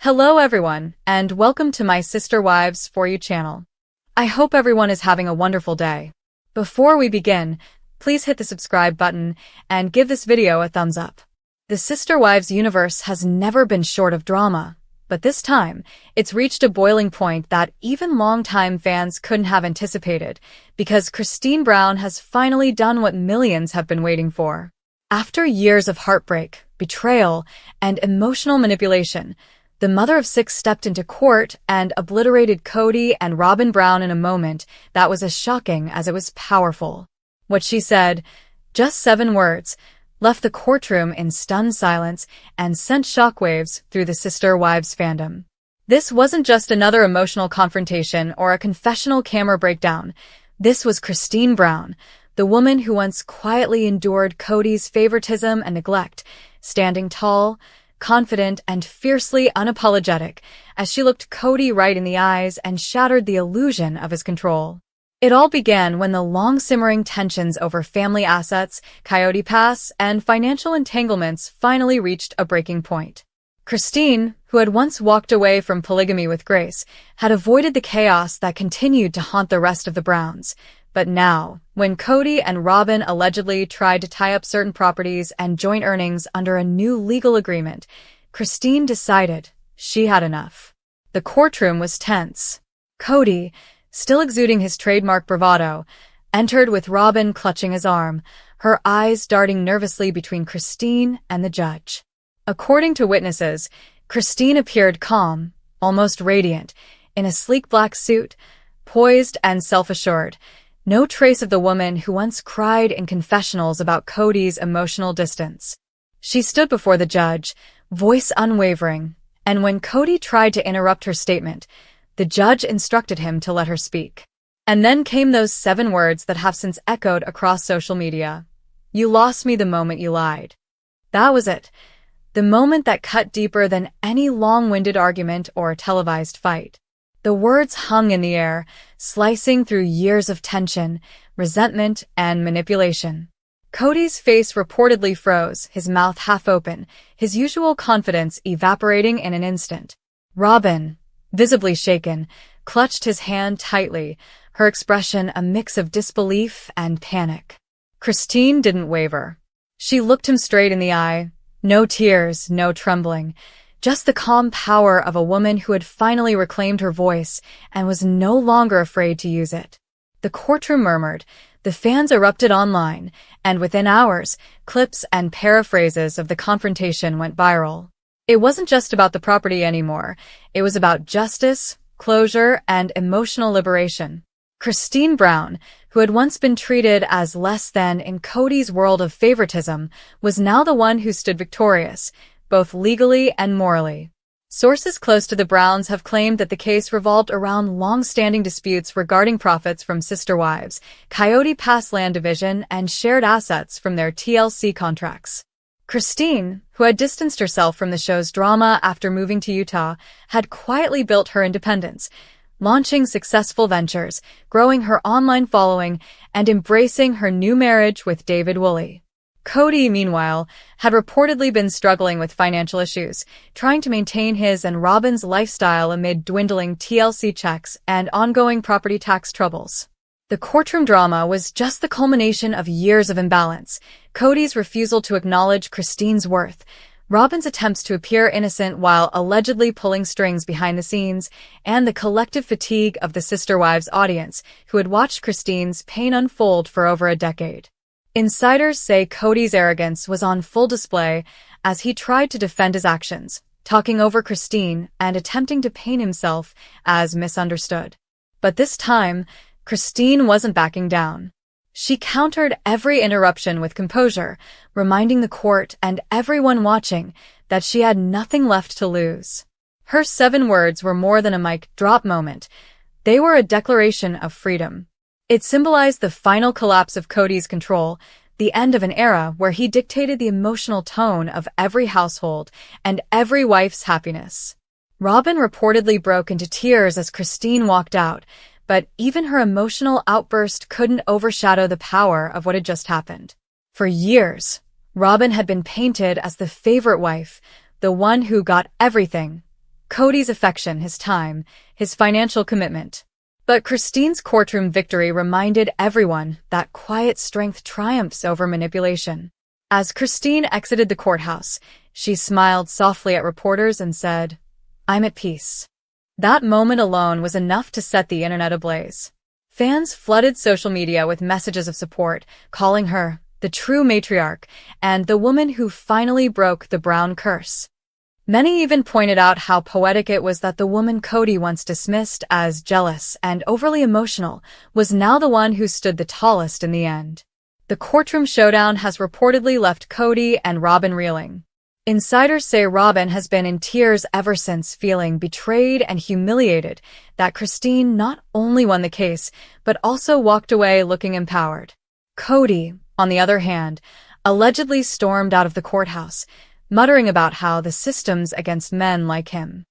Hello everyone, and welcome to my Sister Wives For You channel. I hope everyone is having a wonderful day. Before we begin, please hit the subscribe button and give this video a thumbs up. The Sister Wives universe has never been short of drama, but this time, it's reached a boiling point that even longtime fans couldn't have anticipated, because Christine Brown has finally done what millions have been waiting for. After years of heartbreak, betrayal, and emotional manipulation, the mother of six stepped into court and obliterated Kody and Robyn Brown in a moment that was as shocking as it was powerful. What she said, just 7 words, left the courtroom in stunned silence and sent shockwaves through the Sister Wives fandom. This wasn't just another emotional confrontation or a confessional camera breakdown. This was Christine Brown, the woman who once quietly endured Kody's favoritism and neglect, standing tall, confident, and fiercely unapologetic as she looked Kody right in the eyes and shattered the illusion of his control. It all began when the long-simmering tensions over family assets, Kody Pass, and financial entanglements finally reached a breaking point. Christine, who had once walked away from polygamy with grace, had avoided the chaos that continued to haunt the rest of the Browns. But now, when Kody and Robyn allegedly tried to tie up certain properties and joint earnings under a new legal agreement, Christine decided she had enough. The courtroom was tense. Kody, still exuding his trademark bravado, entered with Robyn clutching his arm, her eyes darting nervously between Christine and the judge. According to witnesses, Christine appeared calm, almost radiant, in a sleek black suit, poised and self-assured. No trace of the woman who once cried in confessionals about Kody's emotional distance. She stood before the judge, voice unwavering, and when Kody tried to interrupt her statement, the judge instructed him to let her speak. And then came those 7 words that have since echoed across social media. "You lost me the moment you lied." That was it. The moment that cut deeper than any long-winded argument or televised fight. The words hung in the air, slicing through years of tension, resentment, and manipulation. Kody's face reportedly froze, his mouth half open, his usual confidence evaporating in an instant. Robyn, visibly shaken, clutched his hand tightly, her expression a mix of disbelief and panic. Christine didn't waver. She looked him straight in the eye. No tears, no trembling. Just the calm power of a woman who had finally reclaimed her voice and was no longer afraid to use it. The courtroom murmured, the fans erupted online, and within hours, clips and paraphrases of the confrontation went viral. It wasn't just about the property anymore. It was about justice, closure, and emotional liberation. Christine Brown, who had once been treated as less than in Kody's world of favoritism, was now the one who stood victorious, both legally and morally. Sources close to the Browns have claimed that the case revolved around long-standing disputes regarding profits from Sister Wives, Kody Pass land division, and shared assets from their TLC contracts. Christine, who had distanced herself from the show's drama after moving to Utah, had quietly built her independence, launching successful ventures, growing her online following, and embracing her new marriage with David Woolley. Kody, meanwhile, had reportedly been struggling with financial issues, trying to maintain his and Robyn's lifestyle amid dwindling TLC checks and ongoing property tax troubles. The courtroom drama was just the culmination of years of imbalance. Kody's refusal to acknowledge Christine's worth, Robyn's attempts to appear innocent while allegedly pulling strings behind the scenes, and the collective fatigue of the Sister Wives audience, who had watched Christine's pain unfold for over a decade. Insiders say Kody's arrogance was on full display as he tried to defend his actions, talking over Christine and attempting to paint himself as misunderstood. But this time, Christine wasn't backing down. She countered every interruption with composure, reminding the court and everyone watching that she had nothing left to lose. Her 7 words were more than a mic drop moment. They were a declaration of freedom. It symbolized the final collapse of Kody's control, the end of an era where he dictated the emotional tone of every household and every wife's happiness. Robyn reportedly broke into tears as Christine walked out, but even her emotional outburst couldn't overshadow the power of what had just happened. For years, Robyn had been painted as the favorite wife, the one who got everything. Kody's affection, his time, his financial commitment. But Christine's courtroom victory reminded everyone that quiet strength triumphs over manipulation. As Christine exited the courthouse, she smiled softly at reporters and said, "I'm at peace." That moment alone was enough to set the internet ablaze. Fans flooded social media with messages of support, calling her the true matriarch and the woman who finally broke the Brown curse. Many even pointed out how poetic it was that the woman Kody once dismissed as jealous and overly emotional was now the one who stood the tallest in the end. The courtroom showdown has reportedly left Kody and Robyn reeling. Insiders say Robyn has been in tears ever since, feeling betrayed and humiliated that Christine not only won the case, but also walked away looking empowered. Kody, on the other hand, allegedly stormed out of the courthouse, muttering about how the system's against men like him.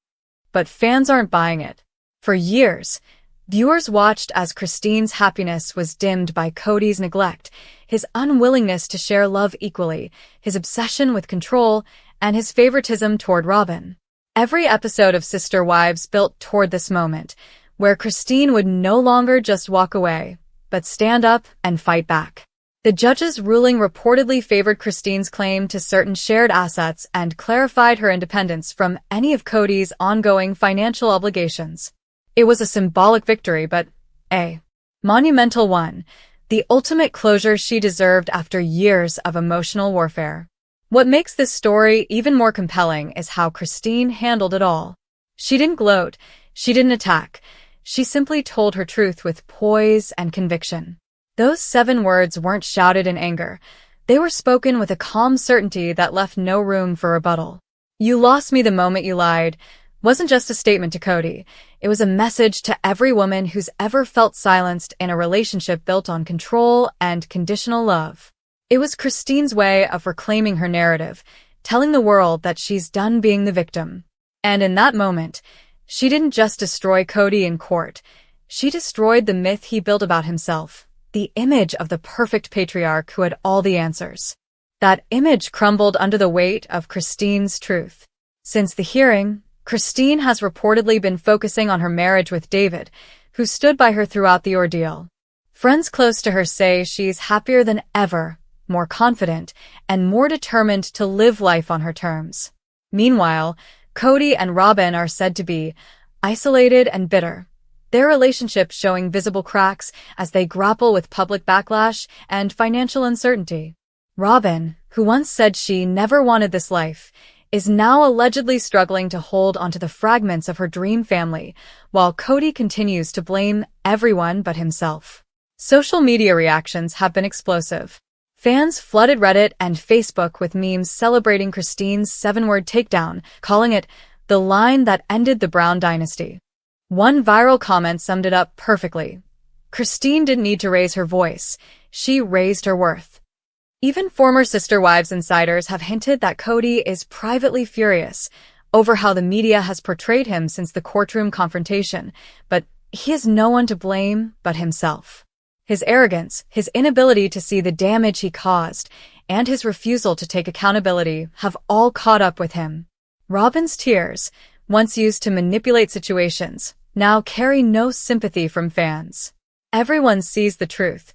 But fans aren't buying it. For years, viewers watched as Christine's happiness was dimmed by Kody's neglect, his unwillingness to share love equally, his obsession with control, and his favoritism toward Robyn. Every episode of Sister Wives built toward this moment, where Christine would no longer just walk away, but stand up and fight back. The judge's ruling reportedly favored Christine's claim to certain shared assets and clarified her independence from any of Kody's ongoing financial obligations. It was a symbolic victory, but a monumental one, the ultimate closure she deserved after years of emotional warfare. What makes this story even more compelling is how Christine handled it all. She didn't gloat, she didn't attack, she simply told her truth with poise and conviction. Those 7 words weren't shouted in anger. They were spoken with a calm certainty that left no room for rebuttal. "You lost me the moment you lied" wasn't just a statement to Kody. It was a message to every woman who's ever felt silenced in a relationship built on control and conditional love. It was Christine's way of reclaiming her narrative, telling the world that she's done being the victim. And in that moment, she didn't just destroy Kody in court. She destroyed the myth he built about himself, the image of the perfect patriarch who had all the answers. That image crumbled under the weight of Christine's truth. Since the hearing, Christine has reportedly been focusing on her marriage with David, who stood by her throughout the ordeal. Friends close to her say she's happier than ever, more confident, and more determined to live life on her terms. Meanwhile, Kody and Robyn are said to be isolated and bitter, their relationship showing visible cracks as they grapple with public backlash and financial uncertainty. Robyn, who once said she never wanted this life, is now allegedly struggling to hold onto the fragments of her dream family, while Kody continues to blame everyone but himself. Social media reactions have been explosive. Fans flooded Reddit and Facebook with memes celebrating Christine's 7-word takedown, calling it the line that ended the Brown dynasty. One viral comment summed it up perfectly. Christine didn't need to raise her voice. She raised her worth. Even former Sister Wives insiders have hinted that Kody is privately furious over how the media has portrayed him since the courtroom confrontation, but he has no one to blame but himself. His arrogance, his inability to see the damage he caused, and his refusal to take accountability have all caught up with him. Robyn's tears, once used to manipulate situations, now carry no sympathy from fans. Everyone sees the truth.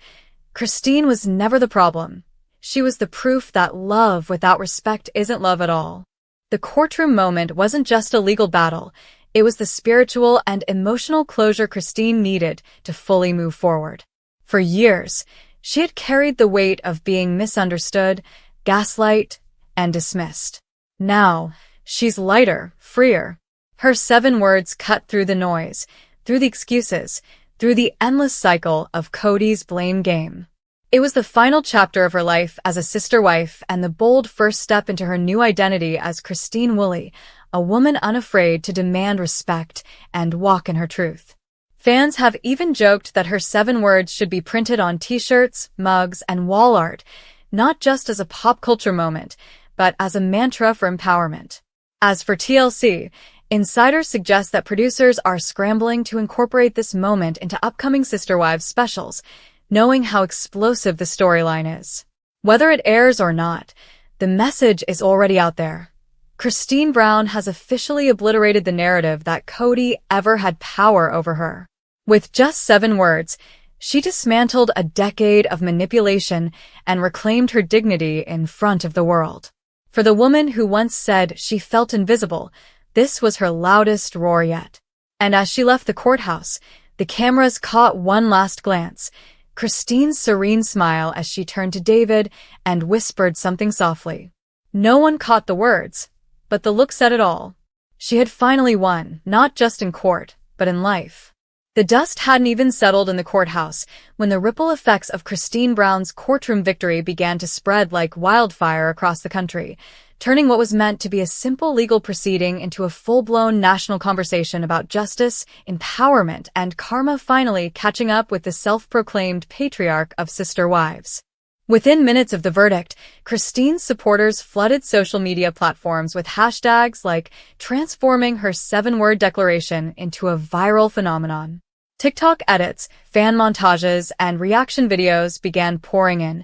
Christine was never the problem. She was the proof that love without respect isn't love at all. The courtroom moment wasn't just a legal battle. It was the spiritual and emotional closure Christine needed to fully move forward. For years, she had carried the weight of being misunderstood, gaslighted, and dismissed. Now, she's lighter, freer. Her 7 words cut through the noise, through the excuses, through the endless cycle of Kody's blame game. It was the final chapter of her life as a sister wife and the bold first step into her new identity as Christine Woolley, a woman unafraid to demand respect and walk in her truth. Fans have even joked that her 7 words should be printed on t-shirts, mugs, and wall art, not just as a pop culture moment, but as a mantra for empowerment. As for TLC, insiders suggest that producers are scrambling to incorporate this moment into upcoming Sister Wives specials, knowing how explosive the storyline is. Whether it airs or not, the message is already out there. Christine Brown has officially obliterated the narrative that Kody ever had power over her. With just 7 words, she dismantled a decade of manipulation and reclaimed her dignity in front of the world. For the woman who once said she felt invisible, this was her loudest roar yet. And as she left the courthouse, the cameras caught one last glance, Christine's serene smile as she turned to David and whispered something softly. No one caught the words, but the look said it all. She had finally won, not just in court, but in life. The dust hadn't even settled in the courthouse when the ripple effects of Christine Brown's courtroom victory began to spread like wildfire across the country, turning what was meant to be a simple legal proceeding into a full-blown national conversation about justice, empowerment, and karma finally catching up with the self-proclaimed patriarch of sister wives. Within minutes of the verdict, Christine's supporters flooded social media platforms with hashtags like transforming her 7-word declaration into a viral phenomenon. TikTok edits, fan montages, and reaction videos began pouring in,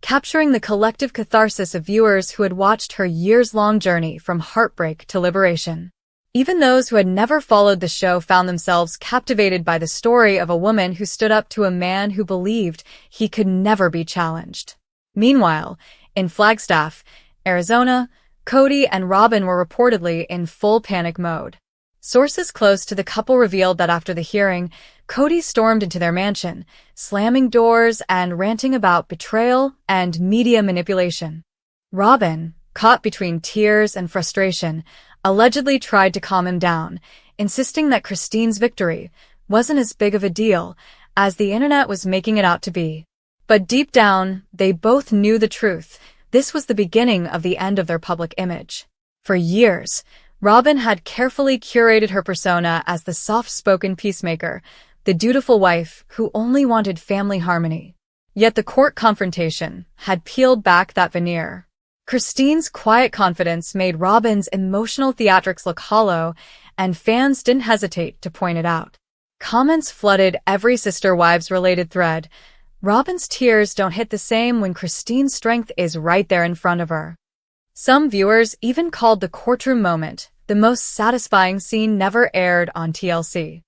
capturing the collective catharsis of viewers who had watched her years-long journey from heartbreak to liberation. Even those who had never followed the show found themselves captivated by the story of a woman who stood up to a man who believed he could never be challenged. Meanwhile, in Flagstaff, Arizona, Kody and Robyn were reportedly in full panic mode. Sources close to the couple revealed that after the hearing, Kody stormed into their mansion, slamming doors and ranting about betrayal and media manipulation. Robyn, caught between tears and frustration, allegedly tried to calm him down, insisting that Christine's victory wasn't as big of a deal as the internet was making it out to be. But deep down, they both knew the truth. This was the beginning of the end of their public image. For years, Robyn had carefully curated her persona as the soft-spoken peacemaker, the dutiful wife who only wanted family harmony. Yet the court confrontation had peeled back that veneer. Christine's quiet confidence made Robyn's emotional theatrics look hollow, and fans didn't hesitate to point it out. Comments flooded every Sister Wives-related thread. Robyn's tears don't hit the same when Christine's strength is right there in front of her. Some viewers even called the courtroom moment the most satisfying scene never aired on TLC.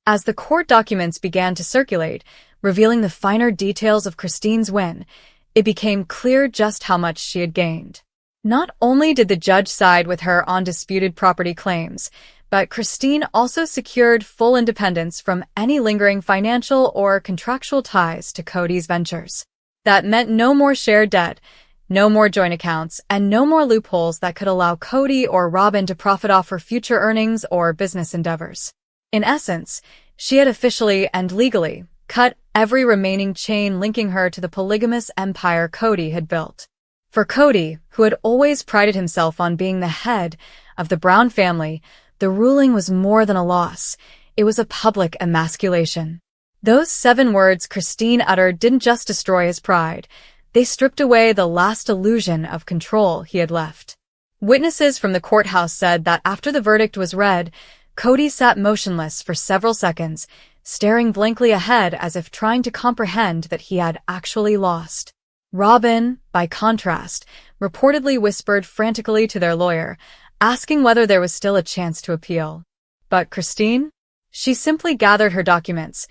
As the court documents began to circulate, revealing the finer details of Christine's win, it became clear just how much she had gained. Not only did the judge side with her on disputed property claims, but Christine also secured full independence from any lingering financial or contractual ties to Kody's ventures. That meant no more shared debt, no more joint accounts, and no more loopholes that could allow Kody or Robyn to profit off her future earnings or business endeavors. In essence, she had officially and legally cut every remaining chain linking her to the polygamous empire Kody had built. For Kody, who had always prided himself on being the head of the Brown family, the ruling was more than a loss. It was a public emasculation. Those 7 words Christine uttered didn't just destroy his pride. They stripped away the last illusion of control he had left. Witnesses from the courthouse said that after the verdict was read, Kody sat motionless for several seconds, staring blankly ahead as if trying to comprehend that he had actually lost. Robyn, by contrast, reportedly whispered frantically to their lawyer, asking whether there was still a chance to appeal. But Christine? She simply gathered her documents,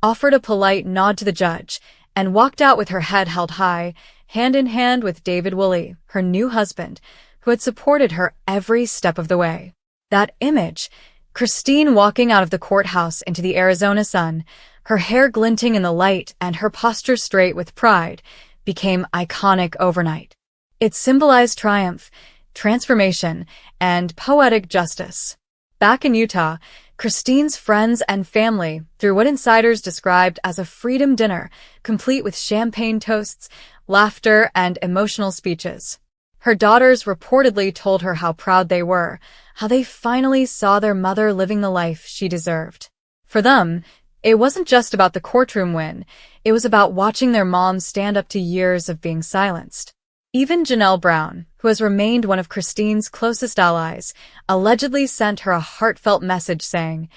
offered a polite nod to the judge, and walked out with her head held high, hand in hand with David Woolley, her new husband, who had supported her every step of the way. That image, Christine walking out of the courthouse into the Arizona sun, her hair glinting in the light and her posture straight with pride, became iconic overnight. It symbolized triumph, transformation, and poetic justice. Back in Utah, Christine's friends and family threw what insiders described as a freedom dinner, complete with champagne toasts, laughter, and emotional speeches. Her daughters reportedly told her how proud they were, how they finally saw their mother living the life she deserved. For them, it wasn't just about the courtroom win, it was about watching their mom stand up to years of being silenced. Even Janelle Brown, who has remained one of Christine's closest allies, allegedly sent her a heartfelt message saying,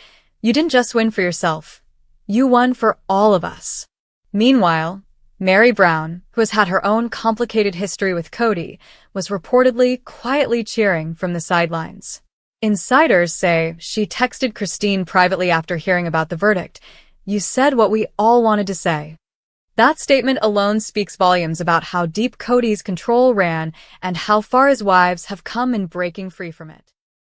"You didn't just win for yourself. You won for all of us." Meanwhile, Mary Brown, who has had her own complicated history with Kody, was reportedly quietly cheering from the sidelines. Insiders say she texted Christine privately after hearing about the verdict. "You said what we all wanted to say." That statement alone speaks volumes about how deep Kody's control ran and how far his wives have come in breaking free from it.